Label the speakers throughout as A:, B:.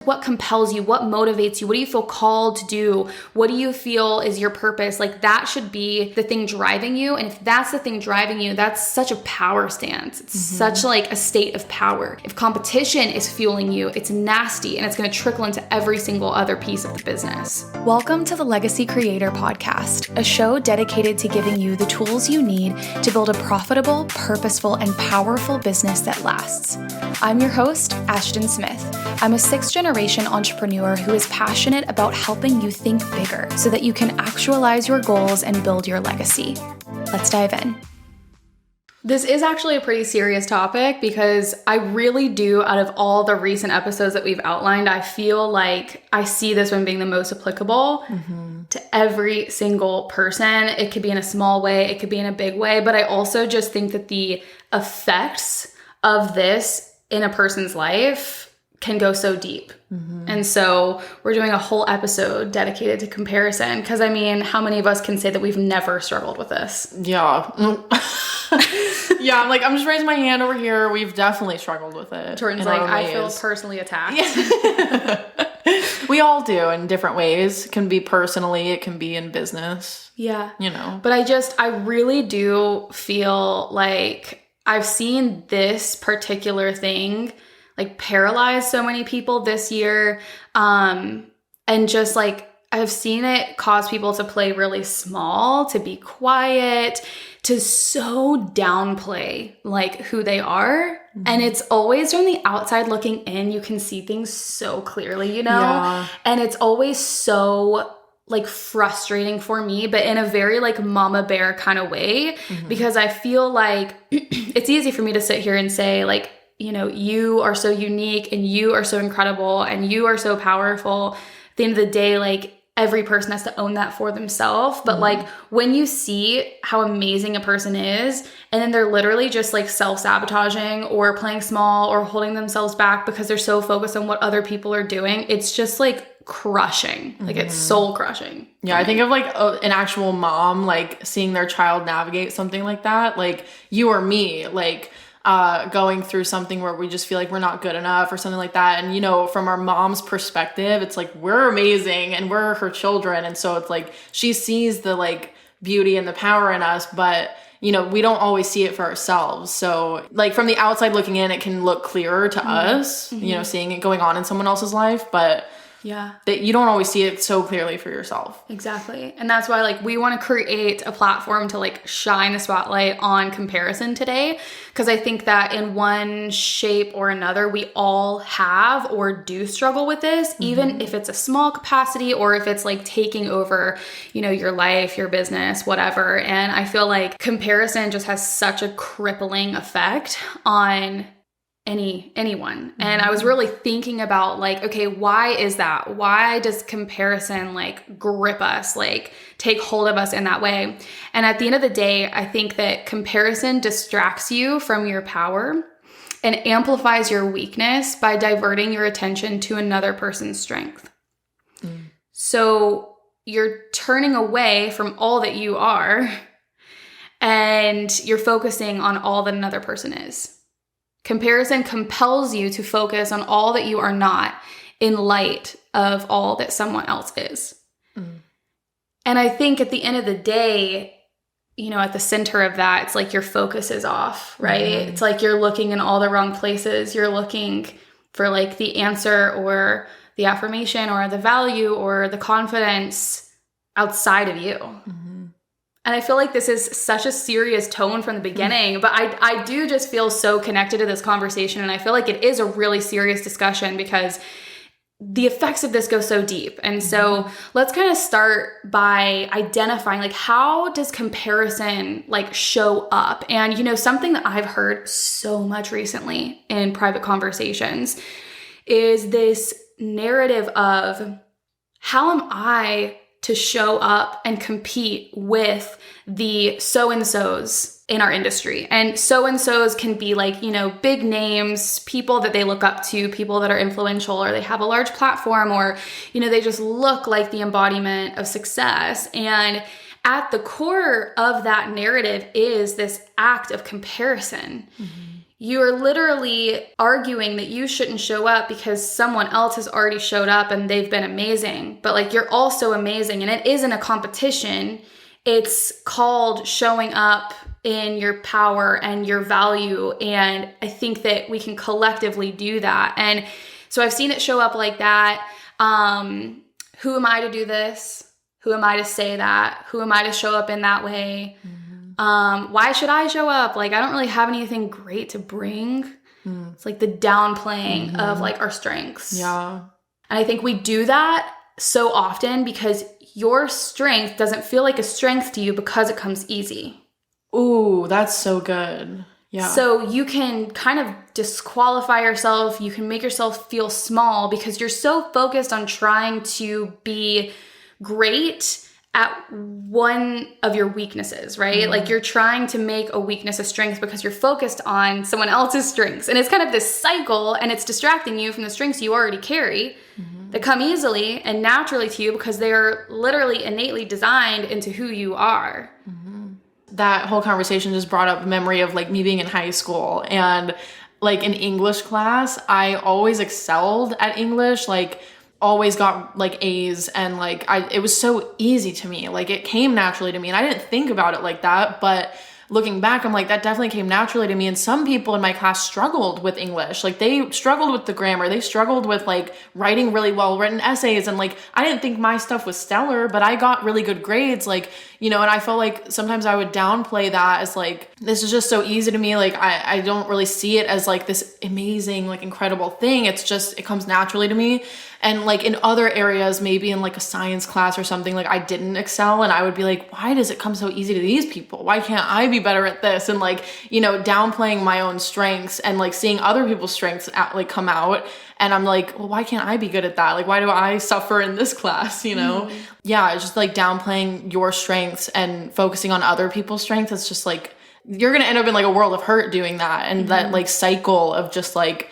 A: What compels you? What motivates you? What do you feel called to do? What do you feel is your purpose? Like that should be the thing driving you. And if that's the thing driving you, that's such a power stance. It's such like a state of power. If competition is fueling you, it's nasty and it's going to trickle into every single other piece of the business.
B: Welcome to the Legacy Creator Podcast, a show dedicated to giving you the tools you need to build a profitable, purposeful, and powerful business that lasts. I'm your host, Ashton Smith. I'm a sixth-generation entrepreneur who is passionate about helping you think bigger so that you can actualize your goals and build your legacy. Let's dive in.
A: This is actually a pretty serious topic because I really do, out of all the recent episodes that we've outlined, I feel like I see this one being the most applicable to every single person. It could be in a small way, it could be in a big way, but I also just think that the effects of this in a person's life can go so deep. And so we're doing a whole episode dedicated to comparison because, I mean, how many of us can say that we've never struggled with this?
C: Yeah. Yeah, I'm just raising my hand over here. We've definitely struggled with it.
A: Jordan's like, I feel personally attacked.
C: Yeah. We all do in different ways. It can be personally, it can be in business.
A: Yeah.
C: You know.
A: But I really do feel like I've seen this particular thing like paralyze so many people this year. And just like, I've seen it cause people to play really small, to be quiet, to so downplay like who they are. And it's always from the outside looking in, you can see things so clearly, you know?
C: Yeah.
A: And it's always so like frustrating for me, but in a very like mama bear kind of way, because I feel like it's easy for me to sit here and say like, you know, you are so unique and you are so incredible and you are so powerful. At the end of the day, like every person has to own that for themselves. But like when you see how amazing a person is, and then they're literally just like self-sabotaging or playing small or holding themselves back because they're so focused on what other people are doing, it's just like crushing. Like it's soul crushing.
C: Yeah, I think of like an actual mom, like seeing their child navigate something like that, like you or me, like going through something where we just feel like we're not good enough or something like that. And, you know, from our mom's perspective, it's like, we're amazing and we're her children. And so it's like, she sees the like beauty and the power in us, but you know, we don't always see it for ourselves. So like from the outside looking in, it can look clearer to us, you know, seeing it going on in someone else's life, but
A: yeah,
C: that you don't always see it so clearly for yourself.
A: Exactly. And that's why like we want to create a platform to like shine the spotlight on comparison today. Because I think that in one shape or another, we all have or do struggle with this, even if it's a small capacity or if it's like taking over, you know, your life, your business, whatever. And I feel like comparison just has such a crippling effect on anyone. And I was really thinking about like, okay, why is that? Why does comparison like grip us, like take hold of us in that way? And at the end of the day, I think that comparison distracts you from your power and amplifies your weakness by diverting your attention to another person's strength. So you're turning away from all that you are and you're focusing on all that another person is. Comparison compels you to focus on all that you are not in light of all that someone else is. And I think at the end of the day, you know, at the center of that, it's like your focus is off, right? It's like you're looking in all the wrong places. You're looking for like the answer or the affirmation or the value or the confidence outside of you. And I feel like this is such a serious tone from the beginning, but I do just feel so connected to this conversation. And I feel like it is a really serious discussion because the effects of this go so deep. And so let's kind of start by identifying like, how does comparison like show up? And, you know, something that I've heard so much recently in private conversations is this narrative of how am I to show up and compete with the so-and-sos in our industry. And so-and-sos can be like, you know, big names, people that they look up to, people that are influential, or they have a large platform, or, you know, they just look like the embodiment of success. And at the core of that narrative is this act of comparison. you're literally arguing that you shouldn't show up because someone else has already showed up and they've been amazing. But like, you're also amazing, and it isn't a competition. It's called showing up in your power and your value. And I think that we can collectively do that. And so I've seen it show up like that. Who am I to do this? Who am I to say that? Who am I to show up in that way? Why should I show up? Like, I don't really have anything great to bring. It's like the downplaying of like our strengths.
C: Yeah.
A: And I think we do that so often because your strength doesn't feel like a strength to you because it comes easy.
C: Ooh, that's so good. Yeah.
A: So you can kind of disqualify yourself. You can make yourself feel small because you're so focused on trying to be great at one of your weaknesses, right? Like, you're trying to make a weakness a strength because you're focused on someone else's strengths. And it's kind of this cycle, and it's distracting you from the strengths you already carry that come easily and naturally to you because they're literally innately designed into who you are.
C: That whole conversation just brought up a memory of like me being in high school, and like in English class, I always excelled at English, like always got like A's, and like it was so easy to me. Like, it came naturally to me, and I didn't think about it like that, but looking back, I'm like, that definitely came naturally to me. And some people in my class struggled with English. Like, they struggled with the grammar. They struggled with like writing really well written essays. And like, I didn't think my stuff was stellar, but I got really good grades. Like, you know, and I felt like sometimes I would downplay that as like, this is just so easy to me. Like, I don't really see it as like this amazing, like incredible thing. It's just, it comes naturally to me. And like in other areas, maybe in like a science class or something, like I didn't excel, and I would be like, why does it come so easy to these people? Why can't I be better at this? And like, you know, downplaying my own strengths and like seeing other people's strengths like come out. And I'm like, well, why can't I be good at that? Like, why do I suffer in this class? You know? Yeah. It's just like downplaying your strengths and focusing on other people's strengths. It's just like, you're going to end up in like a world of hurt doing that. And that like cycle of just like,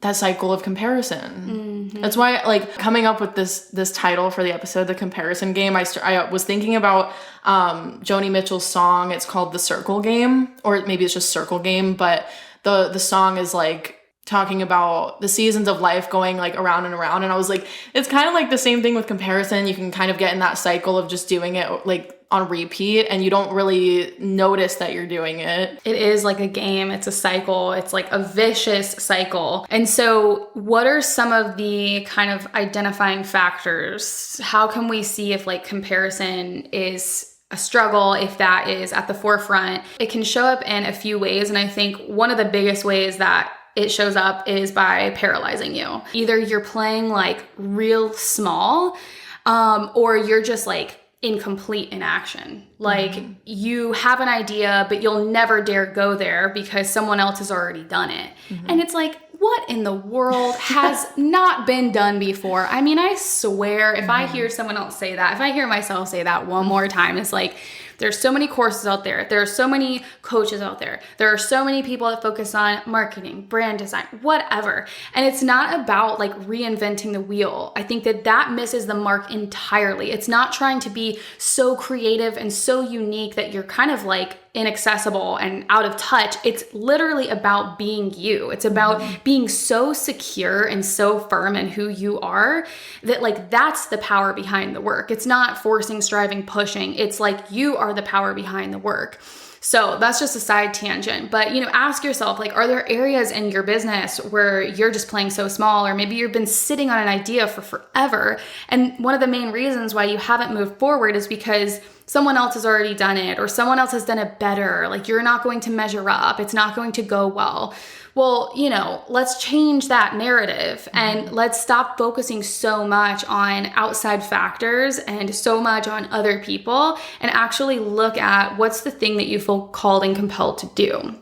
C: that cycle of comparison. That's why, like, coming up with this title for the episode, The Comparison Game, I was thinking about Joni Mitchell's song. It's called The Circle Game, or maybe it's just Circle Game, but the song is like talking about the seasons of life going like around and around. And I was like, it's kind of like the same thing with comparison. You can kind of get in that cycle of just doing it like on repeat, and you don't really notice that you're doing it.
A: It is like a game. It's a cycle. It's like a vicious cycle. And so what are some of the kind of identifying factors? How can we see if like comparison is a struggle, if that is at the forefront? It can show up in a few ways. And I think one of the biggest ways that it shows up is by paralyzing you. Either you're playing like real small, or you're just like in complete inaction. Like, you have an idea, but you'll never dare go there because someone else has already done it. And it's like, what in the world has not been done before? I mean, I swear, if I hear someone else say that, if I hear myself say that one more time, it's like, there's so many courses out there. There are so many coaches out there. There are so many people that focus on marketing, brand design, whatever. And it's not about like reinventing the wheel. I think that misses the mark entirely. It's not trying to be so creative and so unique that you're kind of like inaccessible and out of touch. It's literally about being you. It's about being so secure and so firm in who you are that like that's the power behind the work. It's not forcing, striving, pushing. It's like you are the power behind the work. So that's just a side tangent, but you know, ask yourself, like, are there areas in your business where you're just playing so small, or maybe you've been sitting on an idea for forever? And one of the main reasons why you haven't moved forward is because someone else has already done it, or someone else has done it better. Like, you're not going to measure up. It's not going to go well. Well, you know, let's change that narrative and let's stop focusing so much on outside factors and so much on other people, and actually look at what's the thing that you feel called and compelled to do.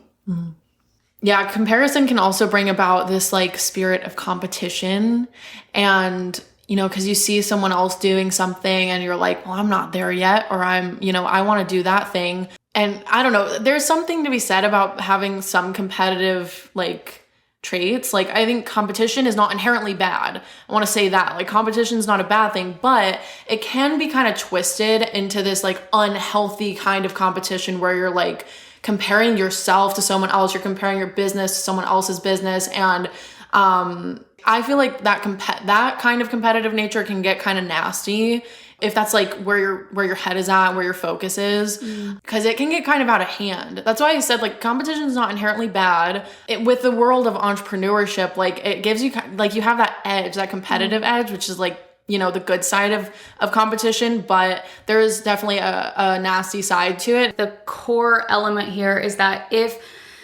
C: Yeah, comparison can also bring about this like spirit of competition, and you know, because you see someone else doing something and you're like, well, I'm not there yet, or I want to do that thing. And I don't know, there's something to be said about having some competitive like traits. Like, I think competition is not inherently bad. I want to say that, like, competition is not a bad thing, but it can be kind of twisted into this like unhealthy kind of competition where you're like comparing yourself to someone else. You're comparing your business to someone else's business. And I feel like that kind of competitive nature can get kind of nasty if that's like where your head is at, where your focus is, because it can get kind of out of hand. That's why I said like competition is not inherently bad. With the world of entrepreneurship, like it gives you like you have that edge, that competitive edge, which is like, you know, the good side of competition, but there is definitely a nasty side to it.
A: The core element here is that if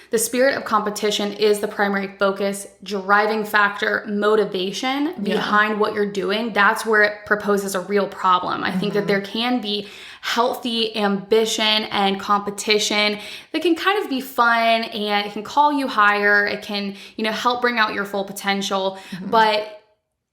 A: the spirit of competition is the primary focus, driving factor, motivation behind what you're doing, that's where it proposes a real problem. I think that there can be healthy ambition and competition that can kind of be fun, and it can call you higher. It can, you know, help bring out your full potential, but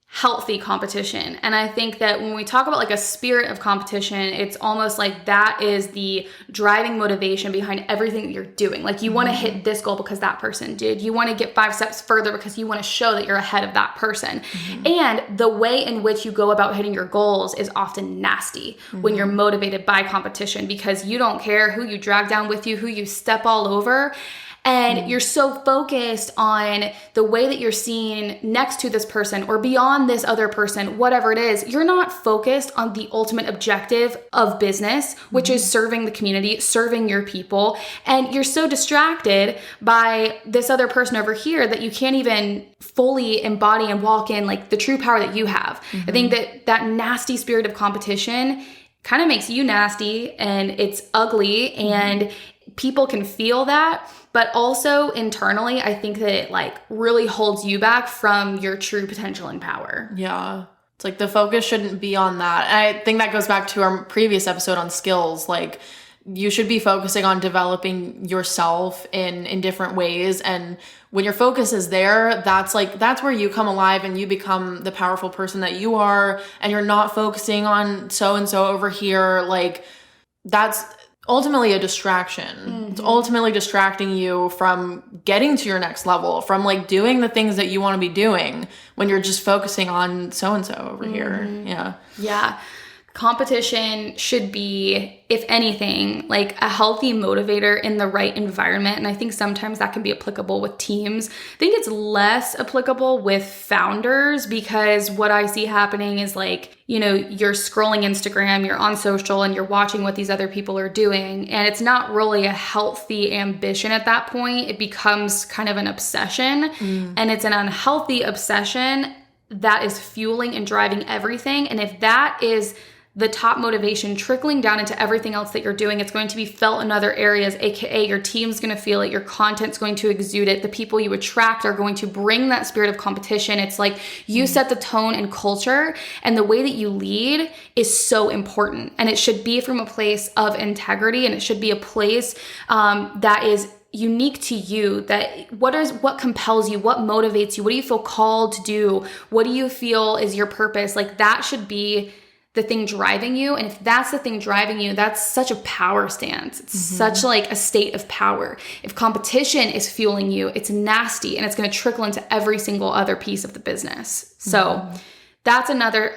A: healthy competition. And I think that when we talk about like a spirit of competition, it's almost like that is the driving motivation behind everything that you're doing. Like you want to hit this goal because that person did. You want to get 5 steps further because you want to show that you're ahead of that person. And the way in which you go about hitting your goals is often nasty when you're motivated by competition, because you don't care who you drag down with you, who you step all over. And you're so focused on the way that you're seen next to this person or beyond this other person, whatever it is, you're not focused on the ultimate objective of business, which is serving the community, serving your people. And you're so distracted by this other person over here that you can't even fully embody and walk in like the true power that you have. I think that nasty spirit of competition kind of makes you nasty, and it's ugly, and people can feel that. But also internally, I think that it like really holds you back from your true potential and power.
C: Yeah. It's like the focus shouldn't be on that. And I think that goes back to our previous episode on skills. Like you should be focusing on developing yourself in different ways. And when your focus is there, that's where you come alive and you become the powerful person that you are. And you're not focusing on so-and-so over here. Like that's ultimately a distraction. It's ultimately distracting you from getting to your next level, from like doing the things that you want to be doing when you're just focusing on so-and-so over here.
A: Yeah. Competition should be, if anything, like a healthy motivator in the right environment. And I think sometimes that can be applicable with teams. I think it's less applicable with founders, because what I see happening is like, you know, you're scrolling Instagram, you're on social, and you're watching what these other people are doing. And it's not really a healthy ambition at that point. It becomes kind of an obsession, and it's an unhealthy obsession that is fueling and driving everything. And if that is the top motivation trickling down into everything else that you're doing, it's going to be felt in other areas, aka your team's going to feel it, your content's going to exude it, the people you attract are going to bring that spirit of competition. It's like you set the tone and culture, and the way that you lead is so important. And it should be from a place of integrity, and it should be a place that is unique to you, that what compels you, what motivates you, what do you feel called to do, what do you feel is your purpose. Like that should be the thing driving you. And if that's the thing driving you, that's such a power stance. It's such like a state of power. If competition is fueling you, it's nasty, and it's going to trickle into every single other piece of the business. So that's another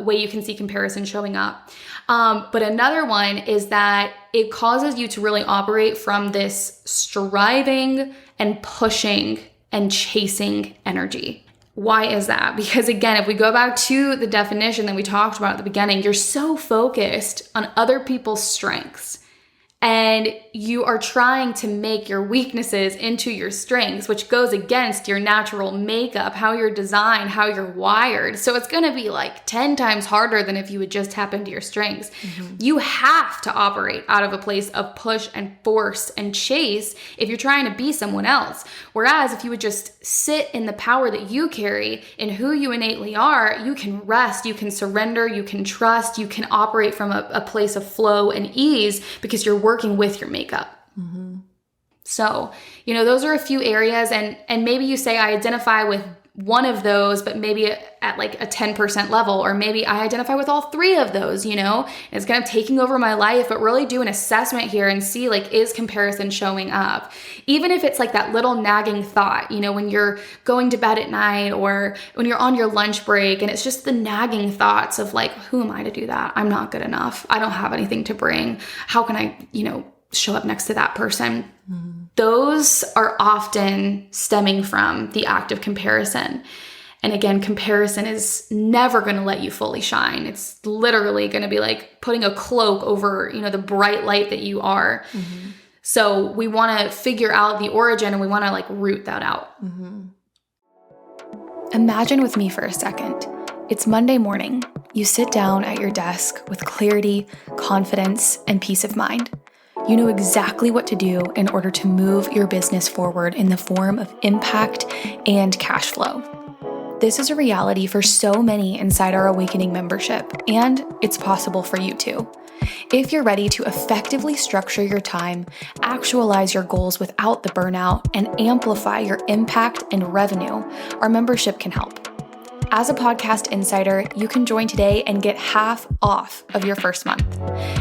A: way you can see comparison showing up. But another one is that it causes you to really operate from this striving and pushing and chasing energy. Why is that? Because again, if we go back to the definition that we talked about at the beginning, you're so focused on other people's strengths, and you are trying to make your weaknesses into your strengths, which goes against your natural makeup, how you're designed, how you're wired. So it's going to be like 10 times harder than if you would just tap into your strengths. You have to operate out of a place of push and force and chase if you're trying to be someone else. Whereas if you would just sit in the power that you carry in who you innately are, you can rest, you can surrender, you can trust, you can operate from a place of flow and ease because you're working with your makeup. So, you know, those are a few areas, and maybe you say I identify with one of those, but maybe at like a 10% level, or maybe I identify with all 3 of those, you know, and it's kind of taking over my life. But really do an assessment here and see, like, is comparison showing up? Even if it's like that little nagging thought, you know, when you're going to bed at night or when you're on your lunch break, and it's just the nagging thoughts of like, who am I to do that? I'm not good enough. I don't have anything to bring. How can I, you know, show up next to that person. Those are often stemming from the act of comparison. And again, comparison is never going to let you fully shine. It's literally going to be like putting a cloak over, the bright light that you are. So we want to figure out the origin, and we want to like root that out.
B: Imagine with me for a second. It's Monday morning. You sit down at your desk with clarity, confidence, and peace of mind. You know exactly what to do in order to move your business forward in the form of impact and cash flow. This is a reality for so many inside our Awakening membership, and it's possible for you too. If you're ready to effectively structure your time, actualize your goals without the burnout, and amplify your impact and revenue, our membership can help. As a podcast insider, you can join today and get half off of your first month.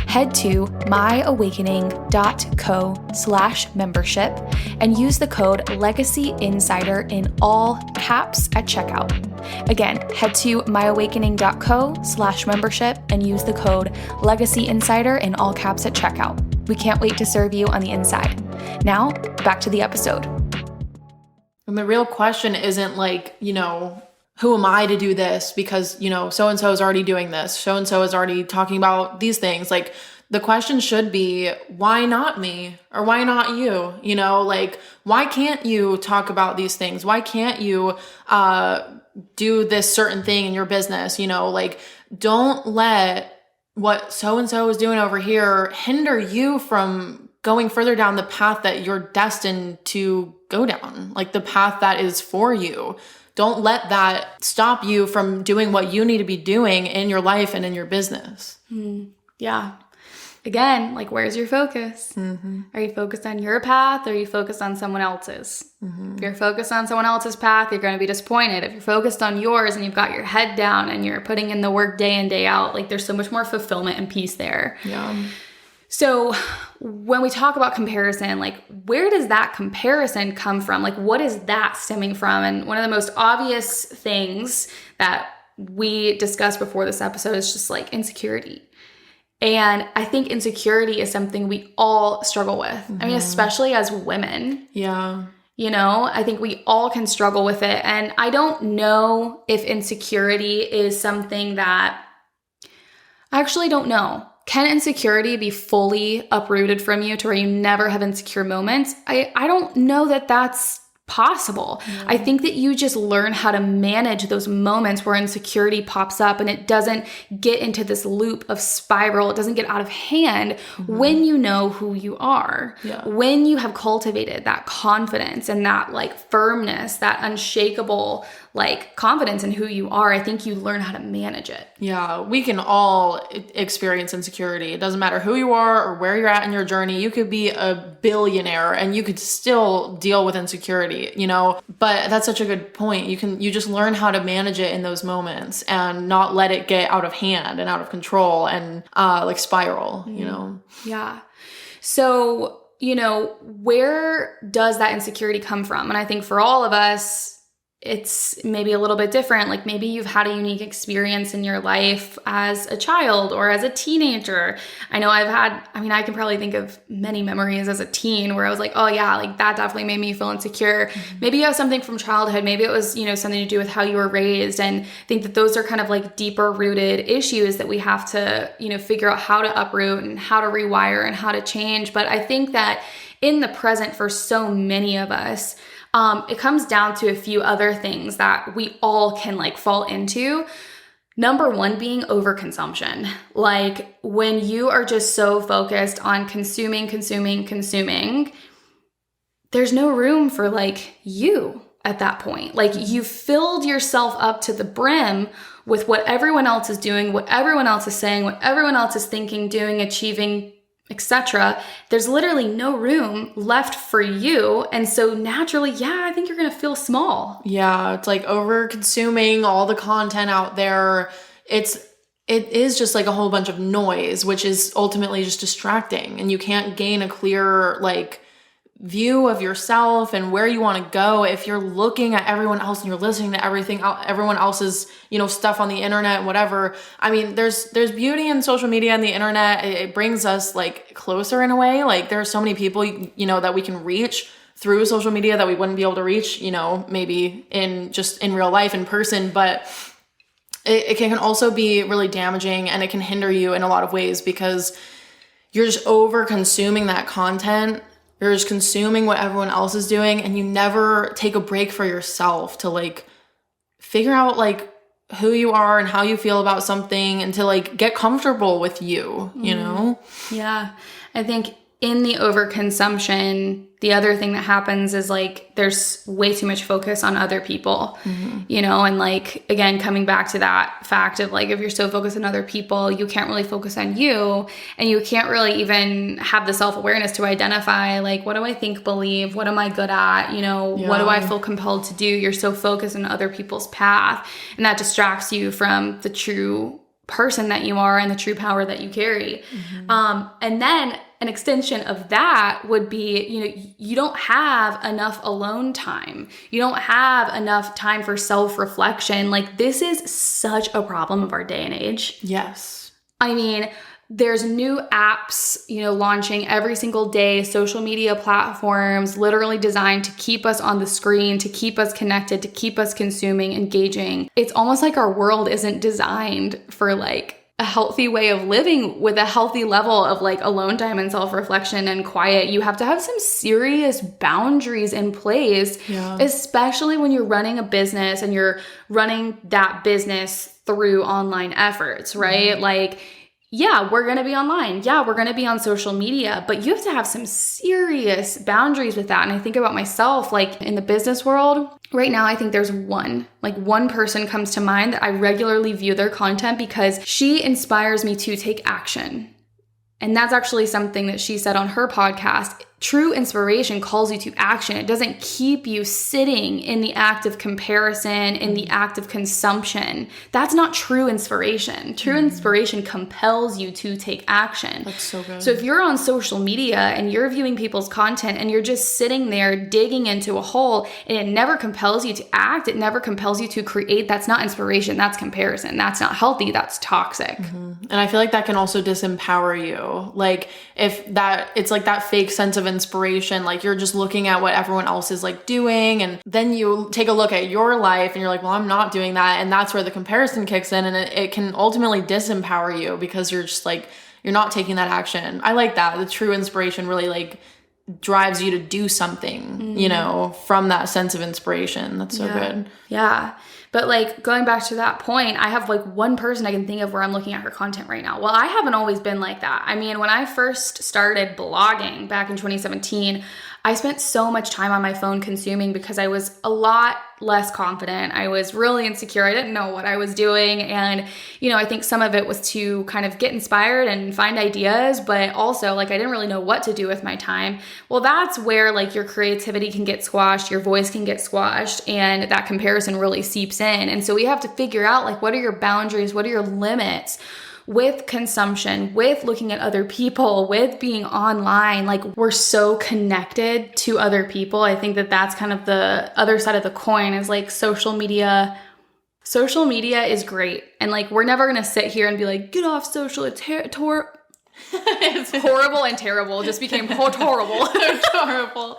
B: Head to myawakening.co/membership and use the code LEGACYINSIDER in all caps at checkout. Again, head to myawakening.co/membership and use the code LEGACYINSIDER in all caps at checkout. We can't wait to serve you on the inside. Now, back to the episode.
C: And the real question isn't like, who am I to do this? Because, so-and-so is already doing this. So-and-so is already talking about these things. Like, the question should be, why not me? Or why not you? Why can't you talk about these things? Why can't you do this certain thing in your business? Don't let what so-and-so is doing over here hinder you from going further down the path that you're destined to go down, like the path that is for you. Don't let that stop you from doing what you need to be doing in your life and in your business.
A: Yeah. Again, like, where's your focus? Are you focused on your path, or are you focused on someone else's? If you're focused on someone else's path, you're going to be disappointed. If you're focused on yours and you've got your head down and you're putting in the work day in, day out, like, there's so much more fulfillment and peace there.
C: Yeah.
A: So when we talk about comparison, like, where does that comparison come from? Like, what is that stemming from? And one of the most obvious things that we discussed before this episode is just like insecurity. And I think insecurity is something we all struggle with. I mean, especially as women.
C: Yeah.
A: I think we all can struggle with it. And I don't know if insecurity is something that, I actually don't know. Can insecurity be fully uprooted from you to where you never have insecure moments? I don't know that that's possible. I think that you just learn how to manage those moments where insecurity pops up and it doesn't get into this loop of spiral. It doesn't get out of hand when you know who you are, when you have cultivated that confidence and that like firmness, that unshakable like confidence in who you are. I think you learn how to manage it.
C: Yeah, we can all experience insecurity. It doesn't matter who you are or where you're at in your journey. You could be a billionaire and you could still deal with insecurity, but that's such a good point. You just learn how to manage it in those moments and not let it get out of hand and out of control and like spiral,
A: Yeah. So, where does that insecurity come from? And I think for all of us, it's maybe a little bit different. Like, maybe you've had a unique experience in your life as a child or as a teenager. I know I can probably think of many memories as a teen where I was like, oh yeah, like that definitely made me feel insecure. Maybe you have something from childhood. Maybe it was, something to do with how you were raised. And I think that those are kind of like deeper rooted issues that we have to, figure out how to uproot and how to rewire and how to change. But I think that in the present for so many of us, it comes down to a few other things that we all can like fall into. Number one being overconsumption. Like, when you are just so focused on consuming, there's no room for like you at that point. Like, you've filled yourself up to the brim with what everyone else is doing, what everyone else is saying, what everyone else is thinking, doing, achieving, etc. There's literally no room left for you. And so naturally, I think you're going to feel small.
C: Yeah. It's like over consuming all the content out there. It is just like a whole bunch of noise, which is ultimately just distracting, and you can't gain a clear like view of yourself and where you want to go, if you're looking at everyone else and you're listening to everyone else's, stuff on the internet and whatever, I mean, there's beauty in social media and the internet. It brings us like closer in a way. Like there are so many people, that we can reach through social media that we wouldn't be able to reach, maybe in real life in person, but it can also be really damaging, and it can hinder you in a lot of ways because you're just over consuming that content. You're just consuming what everyone else is doing, and you never take a break for yourself to like figure out like who you are and how you feel about something, and to like get comfortable with you,
A: Yeah. I think in the overconsumption, the other thing that happens is like there's way too much focus on other people, and like, again, coming back to that fact of like, if you're so focused on other people, you can't really focus on you, and you can't really even have the self-awareness to identify like, what do I think, believe, what am I good at, what do I feel compelled to do? You're so focused on other people's path, and that distracts you from the true person that you are and the true power that you carry. And then an extension of that would be, you don't have enough alone time. You don't have enough time for self-reflection. Like, this is such a problem of our day and age.
C: Yes.
A: I mean, there's new apps, launching every single day, social media platforms literally designed to keep us on the screen, to keep us connected, to keep us consuming, engaging. It's almost like our world isn't designed for like a healthy way of living with a healthy level of like alone time and self-reflection and quiet. You have to have some serious boundaries in place, especially when you're running a business and you're running that business through online efforts, right? Like, yeah, we're going to be online. Yeah, we're going to be on social media, but you have to have some serious boundaries with that. And I think about myself, like in the business world right now, I think there's one person comes to mind that I regularly view their content because she inspires me to take action. And that's actually something that she said on her podcast. True inspiration calls you to action. It doesn't keep you sitting in the act of comparison, in the act of consumption. That's not true inspiration. True inspiration compels you to take action.
C: That's so good.
A: So if you're on social media and you're viewing people's content and you're just sitting there digging into a hole and it never compels you to act, it never compels you to create, that's not inspiration. That's comparison. That's not healthy. That's toxic.
C: And I feel like that can also disempower you. Like it's like that fake sense of inspiration, like you're just looking at what everyone else is like doing, and then you take a look at your life and you're like, well, I'm not doing that, and that's where the comparison kicks in, and it can ultimately disempower you because you're just like, you're not taking that action. I like that. The true inspiration really like drives you to do something, from that sense of inspiration. That's so good.
A: Yeah. But like going back to that point, I have like one person I can think of where I'm looking at her content right now. Well, I haven't always been like that. I mean, when I first started blogging back in 2017, I spent so much time on my phone consuming because I was a lot less confident. I was really insecure. I didn't know what I was doing. And, I think some of it was to kind of get inspired and find ideas, but also like I didn't really know what to do with my time. Well, that's where like your creativity can get squashed, your voice can get squashed, and that comparison really seeps in. And so we have to figure out like, what are your boundaries? What are your limits? With consumption, with looking at other people, with being online. Like, we're so connected to other people. I think that that's kind of the other side of the coin is like social media. Social media is great. And like, we're never going to sit here and be like, get off social. It's it's horrible and terrible. It just became horrible.
C: Horrible.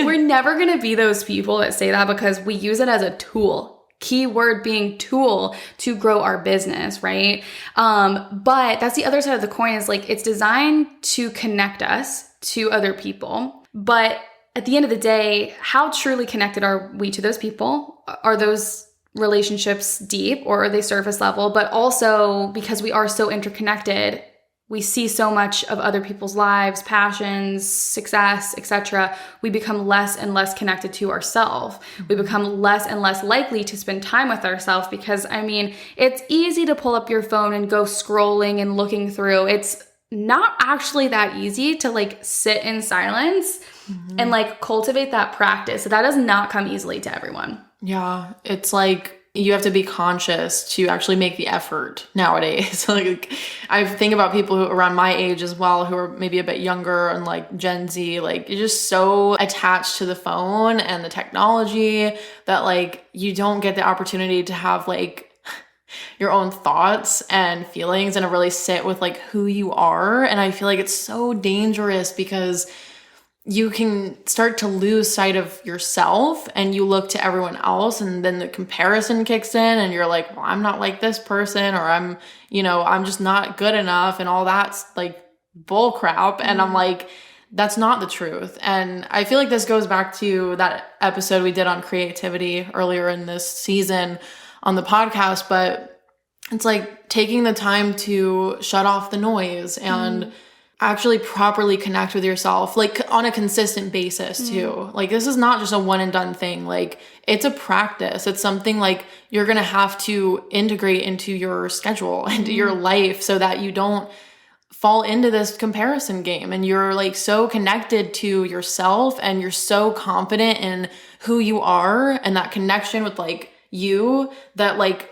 A: We're never going to be those people that say that because we use it as a tool. Keyword being tool to grow our business, right? But that's the other side of the coin is like, it's designed to connect us to other people. But at the end of the day, how truly connected are we to those people? Are those relationships deep or are they surface level? But also because we are so interconnected, we see so much of other people's lives, passions, success, etc. We become less and less connected to ourselves. We become less and less likely to spend time with ourselves because, I mean, it's easy to pull up your phone and go scrolling and looking through. It's not actually that easy to like sit in silence and like cultivate that practice. So that does not come easily to everyone.
C: Yeah, it's like you have to be conscious to actually make the effort nowadays. Like, I think about people who around my age as well, who are maybe a bit younger and like Gen Z, like you're just so attached to the phone and the technology that like you don't get the opportunity to have like your own thoughts and feelings and to really sit with like who you are. And I feel like it's so dangerous because you can start to lose sight of yourself and you look to everyone else, and then the comparison kicks in and you're like, well, I'm not like this person, or I'm just not good enough, and all that's like bull crap. And I'm like, that's not the truth. And I feel like this goes back to that episode we did on creativity earlier in this season on the podcast, but it's like taking the time to shut off the noise and actually properly connect with yourself, like on a consistent basis too. Like, this is not just a one and done thing. Like, it's a practice. It's something like you're going to have to integrate into your schedule, into your life, so that you don't fall into this comparison game and you're like so connected to yourself and you're so confident in who you are and that connection with like you, that like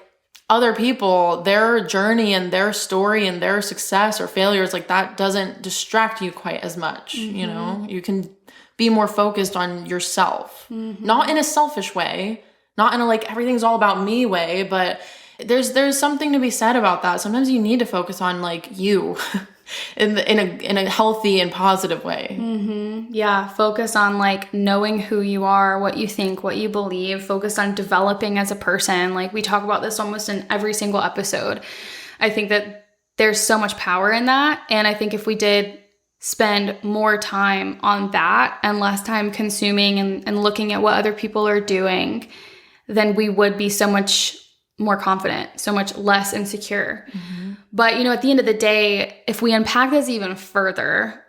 C: other people, their journey and their story and their success or failures, like that doesn't distract you quite as much. You know, you can be more focused on yourself, not in a selfish way, not in a like everything's all about me way, but there's something to be said about that. Sometimes you need to focus on like you in a healthy and positive way.
A: Yeah, focus on like knowing who you are, what you think, what you believe. Focus on developing as a person. Like, we talk about this almost in every single episode. I think that there's so much power in that. And I think if we did spend more time on that and less time consuming and looking at what other people are doing, then we would be so much more confident, so much less insecure. But, at the end of the day, if we unpack this even further,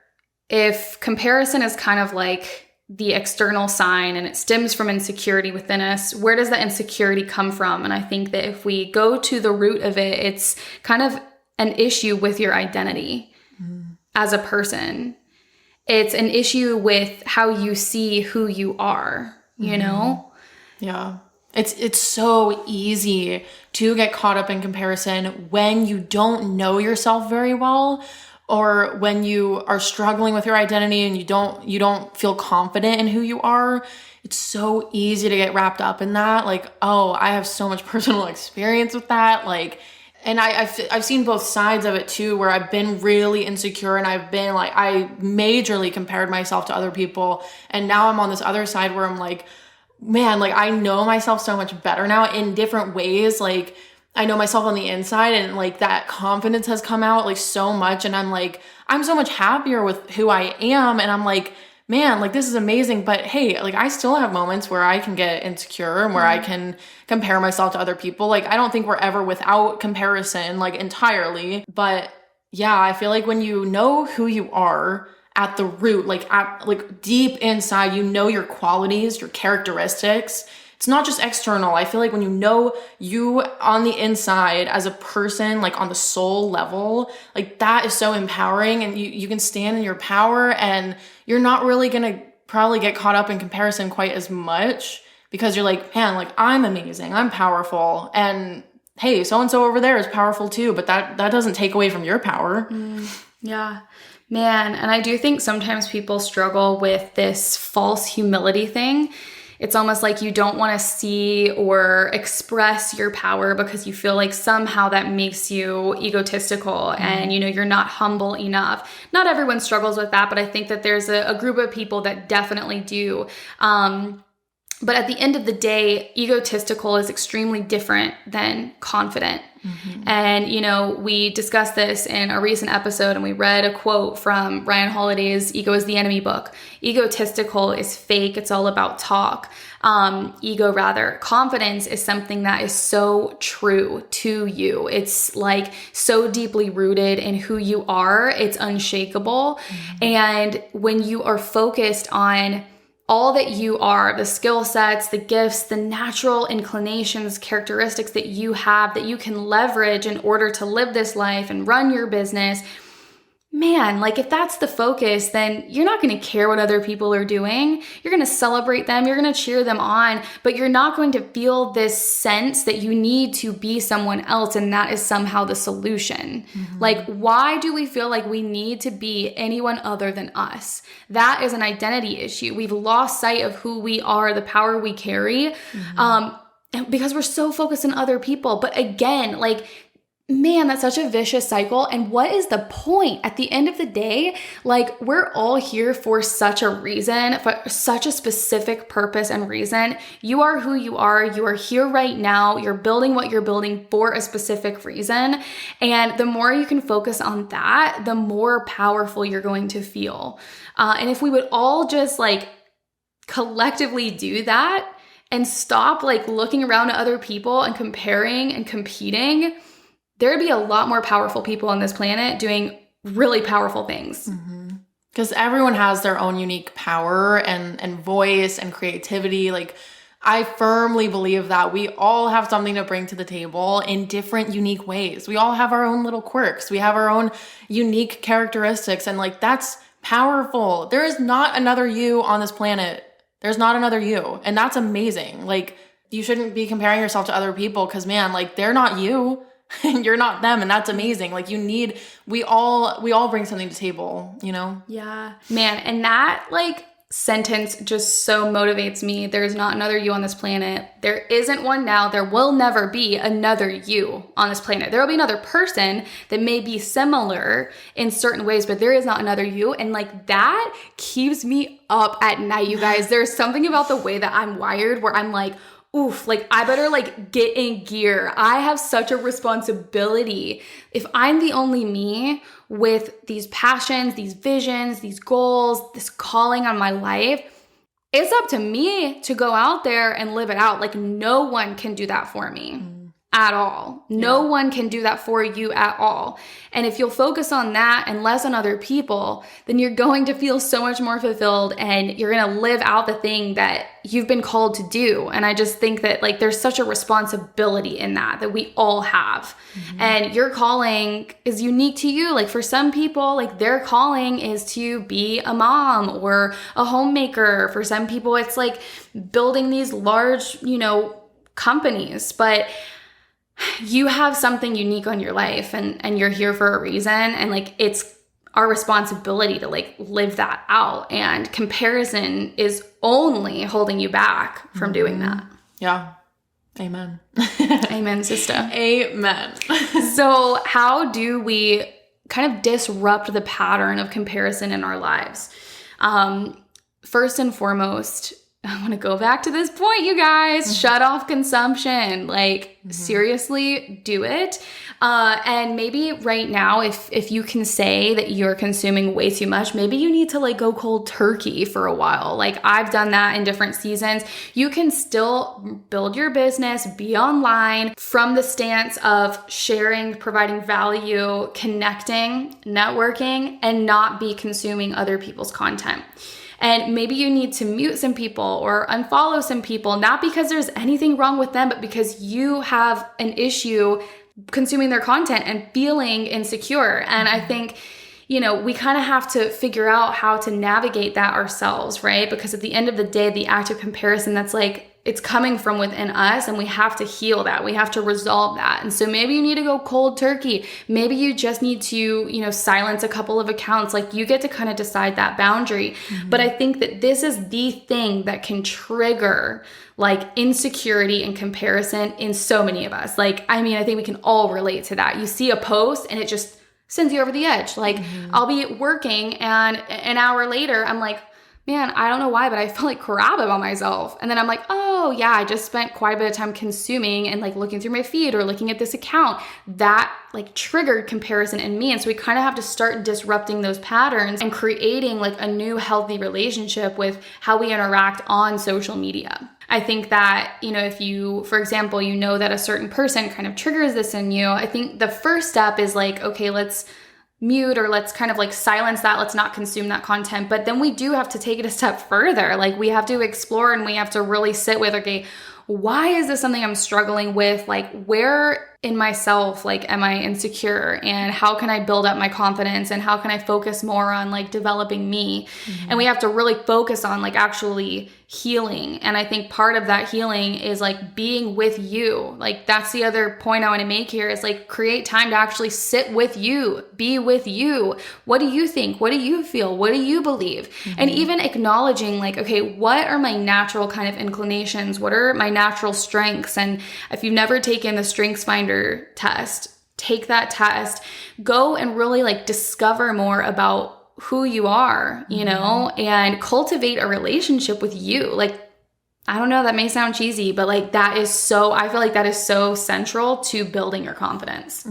A: if comparison is kind of like the external sign and it stems from insecurity within us, where does that insecurity come from? And I think that if we go to the root of it, it's kind of an issue with your identity as a person. It's an issue with how you see who you are, you know?
C: Yeah. It's so easy to get caught up in comparison when you don't know yourself very well, or when you are struggling with your identity and you don't feel confident in who you are. It's so easy to get wrapped up in that. Like, oh, I have so much personal experience with that. Like, and I've seen both sides of it too, where I've been really insecure and I've been like, I majorly compared myself to other people. And now I'm on this other side where I'm like, man, like I know myself so much better now in different ways. Like, I know myself on the inside, and like that confidence has come out like so much. And I'm like, I'm so much happier with who I am. And I'm like, man, like this is amazing. But hey, like I still have moments where I can get insecure and where I can compare myself to other people. Like, I don't think we're ever without comparison, like entirely. But yeah, I feel like when you know who you are at the root, like deep inside, you know your qualities, your characteristics. It's not just external. I feel like when you know you on the inside as a person, like on the soul level, like that is so empowering, and you can stand in your power, and you're not really going to probably get caught up in comparison quite as much, because you're like, man, like I'm amazing, I'm powerful, and hey, so-and-so over there is powerful too, but that doesn't take away from your power.
A: Yeah. Man, and I do think sometimes people struggle with this false humility thing. It's almost like you don't want to see or express your power because you feel like somehow that makes you egotistical and, you're not humble enough. Not everyone struggles with that, but I think that there's a group of people that definitely do. But at the end of the day, egotistical is extremely different than confident. And, we discussed this in a recent episode, and we read a quote from Ryan Holiday's Ego is the Enemy book. Egotistical is fake. It's all about talk. Confidence is something that is so true to you. It's like so deeply rooted in who you are. It's unshakable. And when you are focused on all that you are, the skill sets, the gifts, the natural inclinations, characteristics that you have that you can leverage in order to live this life and run your business, man, like if that's the focus, then you're not going to care what other people are doing. You're going to celebrate them. You're going to cheer them on, but you're not going to feel this sense that you need to be someone else. And that is somehow the solution. Like, why do we feel like we need to be anyone other than us? That is an identity issue. We've lost sight of who we are, the power we carry, because we're so focused on other people. But again, like, man, that's such a vicious cycle. And what is the point? At the end of the day, like, we're all here for such a reason, for such a specific purpose and reason. You are who you are. You are here right now. You're building what you're building for a specific reason. And the more you can focus on that, the more powerful you're going to feel. And if we would all just like collectively do that and stop like looking around at other people and comparing and competing, there'd be a lot more powerful people on this planet doing really powerful things.
C: Because everyone has their own unique power and voice and creativity. Like, I firmly believe that we all have something to bring to the table in different unique ways. We all have our own little quirks. We have our own unique characteristics. And like, that's powerful. There is not another you on this planet. There's not another you. And that's amazing. Like, you shouldn't be comparing yourself to other people because, man, like, they're not you. And you're not them, and that's amazing. Like, we all bring something to the table, you know?
A: Yeah. Man, and that like sentence just so motivates me. There's not another you on this planet. There isn't one now. There will never be another you on this planet. There will be another person that may be similar in certain ways, but there is not another you. And like, that keeps me up at night, you guys. There's something about the way that I'm wired where I'm like, oof, like I better like get in gear. I have such a responsibility. If I'm the only me with these passions, these visions, these goals, this calling on my life, it's up to me to go out there and live it out. Like, no one can do that for me at all. No one can do that for you at all. And if you'll focus on that and less on other people, then you're going to feel so much more fulfilled and you're going to live out the thing that you've been called to do. And I just think that like there's such a responsibility in that we all have. And your calling is unique to you. Like, for some people, like their calling is to be a mom or a homemaker. For some people, it's like building these large, companies. But you have something unique on your life and you're here for a reason. And like, it's our responsibility to like live that out. And comparison is only holding you back from doing that.
C: Yeah. Amen.
A: Amen, sister.
C: Amen.
A: So how do we kind of disrupt the pattern of comparison in our lives? First and foremost, I want to go back to this point, you guys. Shut off consumption. Like, seriously, do it. And maybe right now, if you can say that you're consuming way too much, maybe you need to like go cold turkey for a while. Like, I've done that in different seasons. You can still build your business, be online from the stance of sharing, providing value, connecting, networking, and not be consuming other people's content. And maybe you need to mute some people or unfollow some people, not because there's anything wrong with them, but because you have an issue consuming their content and feeling insecure. And I think, we kind of have to figure out how to navigate that ourselves, right? Because at the end of the day, the act of comparison, that's like, it's coming from within us, and we have to heal that. We have to resolve that. And so maybe you need to go cold turkey. Maybe you just need to, silence a couple of accounts. Like, you get to kind of decide that boundary. But I think that this is the thing that can trigger like insecurity and comparison in so many of us. Like, I think we can all relate to that. You see a post and it just sends you over the edge. Like, I'll be working and an hour later, I'm like, man, I don't know why, but I feel like crap about myself. And then I'm like, oh yeah, I just spent quite a bit of time consuming and like looking through my feed or looking at this account. That like triggered comparison in me. And so we kind of have to start disrupting those patterns and creating like a new healthy relationship with how we interact on social media. I think that, if you, for example, that a certain person kind of triggers this in you, I think the first step is like, okay, let's mute or let's kind of like silence that. Let's not consume that content. But then we do have to take it a step further. Like, we have to explore and we have to really sit with, okay, why is this something I'm struggling with? Like, where in myself, like, am I insecure, and how can I build up my confidence, and how can I focus more on like developing me? And we have to really focus on like actually healing. And I think part of that healing is like being with you. Like, that's the other point I want to make here, is like create time to actually sit with you, be with you. What do you think? What do you feel? What do you believe? And even acknowledging like, okay, what are my natural kind of inclinations? What are my natural strengths? And if you've never taken the Strengths Finder test, take that test, go and really like discover more about who you are, you know, and cultivate a relationship with you. Like, I don't know, that may sound cheesy, but like I feel like that is so central to building your confidence.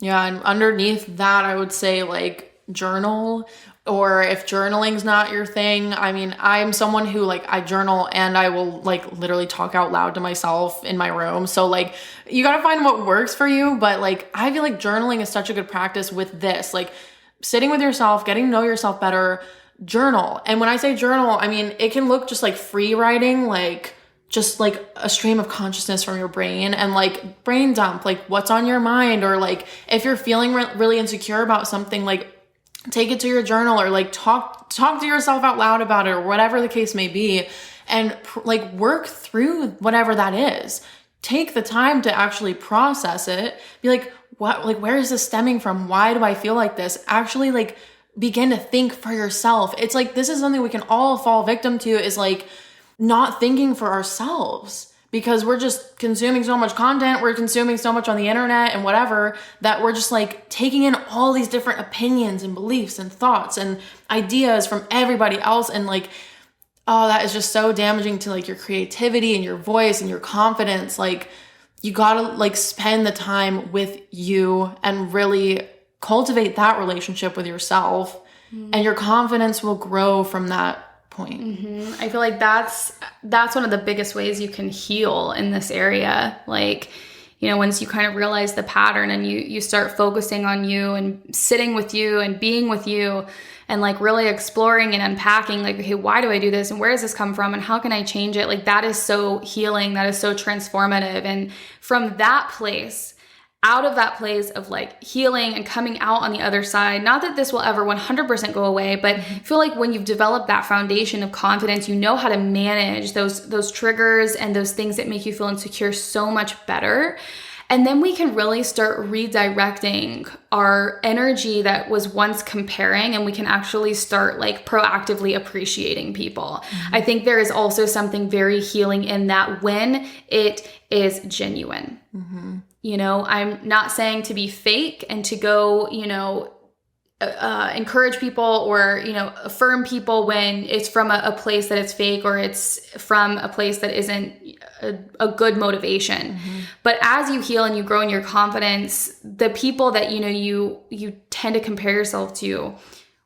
C: Yeah. And underneath that, I would say like journal, or if journaling's not your thing, I mean, I'm someone who like I journal and I will like literally talk out loud to myself in my room. So like you got to find what works for you. But like, I feel like journaling is such a good practice with this, like sitting with yourself, getting to know yourself better, journal. And when I say journal, I mean, it can look just like free writing, like just like a stream of consciousness from your brain, and like brain dump, like what's on your mind, or like if you're feeling really insecure about something, like take it to your journal, or like talk to yourself out loud about it, or whatever the case may be, and like work through whatever that is. Take the time to actually process it. Be like, what, like, where is this stemming from? Why do I feel like this? Actually, like, begin to think for yourself. It's like, this is something we can all fall victim to, is like not thinking for ourselves, because we're just consuming so much content. We're consuming so much on the internet and whatever, that we're just like taking in all these different opinions and beliefs and thoughts and ideas from everybody else. And like, oh, that is just so damaging to like your creativity and your voice and your confidence. Like, you gotta like spend the time with you and really cultivate that relationship with yourself, and your confidence will grow from that point.
A: I feel like that's one of the biggest ways you can heal in this area. Like, you know, once you kind of realize the pattern and you start focusing on you and sitting with you and being with you, and like really exploring and unpacking, like, okay, why do I do this? And where does this come from? And how can I change it? Like, that is so healing. That is so transformative. And from that place, out of that place of like healing and coming out on the other side, not that this will ever 100% go away, but I feel like when you've developed that foundation of confidence, you know how to manage those triggers and those things that make you feel insecure so much better. And then we can really start redirecting our energy that was once comparing, and we can actually start like proactively appreciating people. I think there is also something very healing in that when it is genuine. You know, I'm not saying to be fake and to go, you know, encourage people or, you know, affirm people when it's from a place that it's fake, or it's from a place that isn't a good motivation. But as you heal and you grow in your confidence, the people that, you know, you tend to compare yourself to,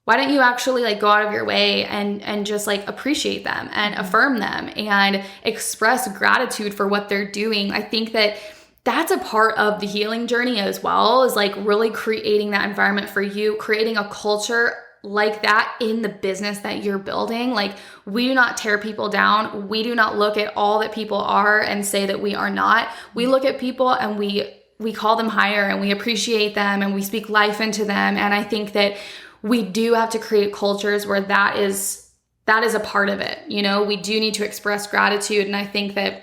A: why don't you actually like go out of your way and just like appreciate them and affirm them and express gratitude for what they're doing? I think that that's a part of the healing journey as well, is like really creating that environment for you, creating a culture like that in the business that you're building. Like, we do not tear people down. We do not look at all that people are and say that we are not. We look at people and we call them higher, and we appreciate them, and we speak life into them. And I think that we do have to create cultures where that is a part of it. You know, we do need to express gratitude. And I think that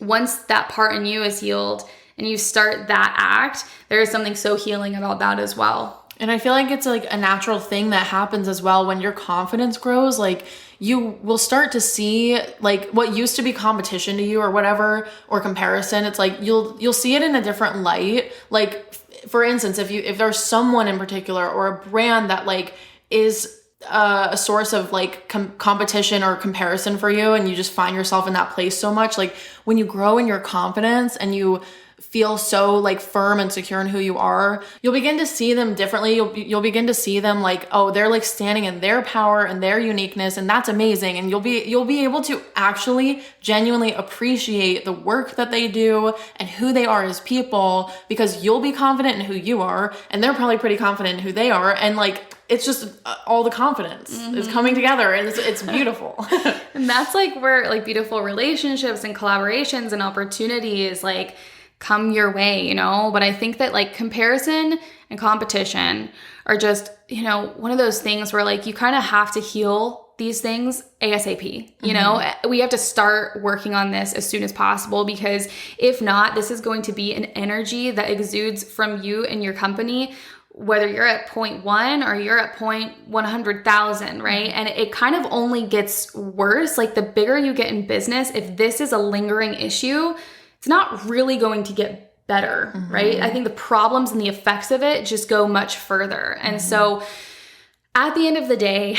A: once that part in you is healed and you start that act, there is something so healing about that as well.
C: And I feel like it's like a natural thing that happens as well when your confidence grows. Like, you will start to see like what used to be competition to you or whatever, or comparison. It's like you'll see it in a different light. Like, for instance, if there's someone in particular or a brand that like is a source of like competition or comparison for you, and you just find yourself in that place so much, like when you grow in your confidence and you feel so like firm and secure in who you are, you'll begin to see them differently. You'll begin to see them like, oh, they're like standing in their power and their uniqueness, and that's amazing. And you'll be able to actually genuinely appreciate the work that they do and who they are as people, because you'll be confident in who you are, and they're probably pretty confident in who they are, and like it's just all the confidence is coming together, and it's beautiful.
A: And that's like where like beautiful relationships and collaborations and opportunities, like come your way, you know? But I think that like comparison and competition are just, you know, one of those things where like you kind of have to heal these things ASAP, you know? We have to start working on this as soon as possible, because if not, this is going to be an energy that exudes from you and your company, whether you're at 0.1 or you're at 100,000, right? And it kind of only gets worse. Like the bigger you get in business, if this is a lingering issue, it's not really going to get better, right? I think the problems and the effects of it just go much further. And so at the end of the day,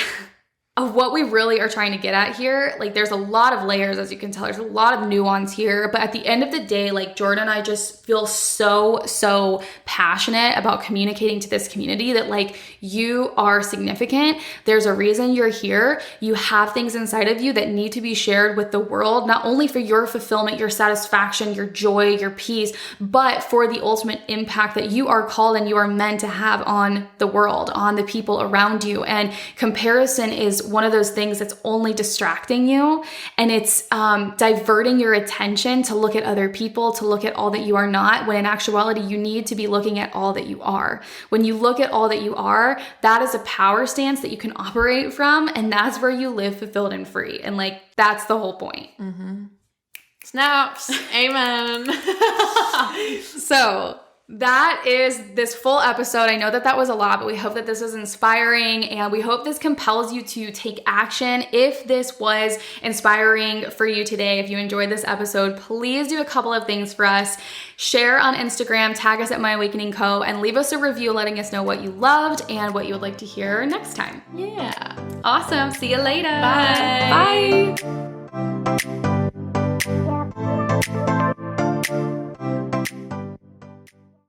A: of what we really are trying to get at here, like there's a lot of layers, as you can tell, there's a lot of nuance here, but at the end of the day, like Jordan and I just feel so passionate about communicating to this community that like you are significant. There's a reason you're here. You have things inside of you that need to be shared with the world, not only for your fulfillment, your satisfaction, your joy, your peace, but for the ultimate impact that you are called and you are meant to have on the world, on the people around you. And comparison is one of those things that's only distracting you, and it's diverting your attention to look at other people, to look at all that you are not, when in actuality you need to be looking at all that you are. When you look at all that you are, that is a power stance that you can operate from, and that's where you live fulfilled and free. And like that's the whole point.
C: Snaps. Amen.
A: So that is this full episode. I know that was a lot, but we hope that this was inspiring, and we hope this compels you to take action. If this was inspiring for you today, if you enjoyed this episode, please do a couple of things for us. Share on Instagram, tag us at My Awakening Co, and leave us a review letting us know what you loved and what you would like to hear next time.
C: Yeah.
A: Awesome. See you later.
C: Bye.
A: Bye.